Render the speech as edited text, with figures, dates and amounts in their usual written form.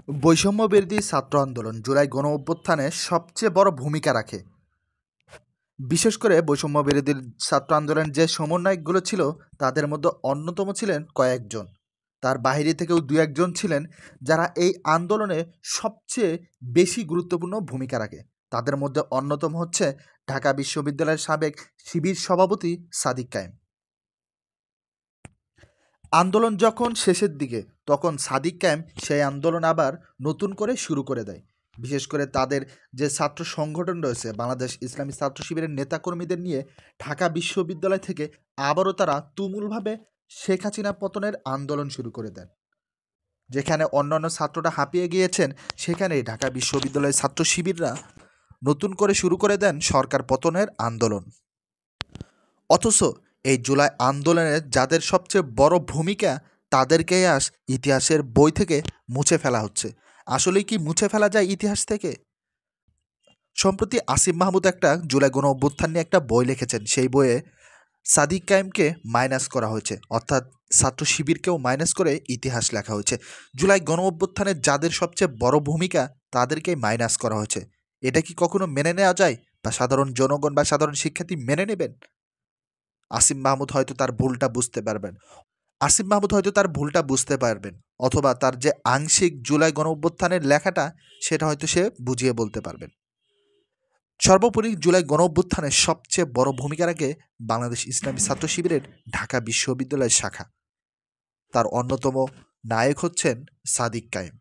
বৈষম্য বিরোধী ছাত্র আন্দোলন জুলাই গণঅভ্যুত্থানে সবচেয়ে বড় ভূমিকা রাখে। বিশেষ করে বৈষম্য বিরোধী ছাত্র আন্দোলনের যে সমন্বয়কগুলো ছিল তাদের মধ্যে অন্যতম ছিলেন কয়েকজন। তার বাইরে থেকেও দু একজন ছিলেন যারা এই আন্দোলনে সবচেয়ে বেশি গুরুত্বপূর্ণ ভূমিকা রাখে। তাদের মধ্যে অন্যতম হচ্ছে ঢাকা বিশ্ববিদ্যালয়ের সাবেক শিবির সভাপতি সাদিক কায়েম। আন্দোলন যখন শেষের দিকে তখন সাদিক কায়েম সেই আন্দোলন আবার নতুন করে শুরু করে দেয়। বিশেষ করে তাদের যে ছাত্র সংগঠন রয়েছে বাংলাদেশ ইসলামী ছাত্র শিবিরের নেতাকর্মীদের নিয়ে ঢাকা বিশ্ববিদ্যালয় থেকে আবারও তারা তুমুলভাবে শেখ হাসিনা পতনের আন্দোলন শুরু করে দেন। যেখানে অন্যান্য ছাত্ররা হাঁপিয়ে গিয়েছেন, সেখানেই ঢাকা বিশ্ববিদ্যালয়ের ছাত্র শিবিররা নতুন করে শুরু করে দেন সরকার পতনের আন্দোলন। অথচ এই জুলাই আন্দোলনে যাদের সবচেয়ে বড় ভূমিকা, তাদেরকেই আজ ইতিহাসের বই থেকে মুছে ফেলা হচ্ছে। আসলেই কি মুছে ফেলা যায় ইতিহাস থেকে? সম্প্রতি আসিফ মাহমুদ একটা জুলাই গণ অভ্যুত্থান নিয়ে একটা বই লিখেছেন। সেই বইয়ে সাদিক কায়েমকে মাইনাস করা হয়েছে, অর্থাৎ ছাত্র শিবিরকেও মাইনাস করে ইতিহাস লেখা হয়েছে। জুলাই গণ অভ্যুত্থানের যাদের সবচেয়ে বড় ভূমিকা, তাদেরকেই মাইনাস করা হয়েছে। এটা কি কখনো মেনে নেওয়া যায়? বা সাধারণ জনগণ বা সাধারণ শিক্ষার্থী মেনে নেবেন? আসিফ মাহমুদ হয়তো তার ভুলটা বুঝতে পারবেন। অথবা তার যে আংশিক জুলাই গণঅভ্যুত্থানের লেখাটা, সেটা হয়তো সে বুঝিয়ে বলতে পারবেন। সর্বোপরি জুলাই গণঅভ্যুত্থানের সবচেয়ে বড় ভূমিকা রাখে বাংলাদেশ ইসলামী ছাত্র শিবিরের ঢাকা বিশ্ববিদ্যালয়ের শাখা। তার অন্যতম নায়ক হচ্ছেন সাদিক কায়েম।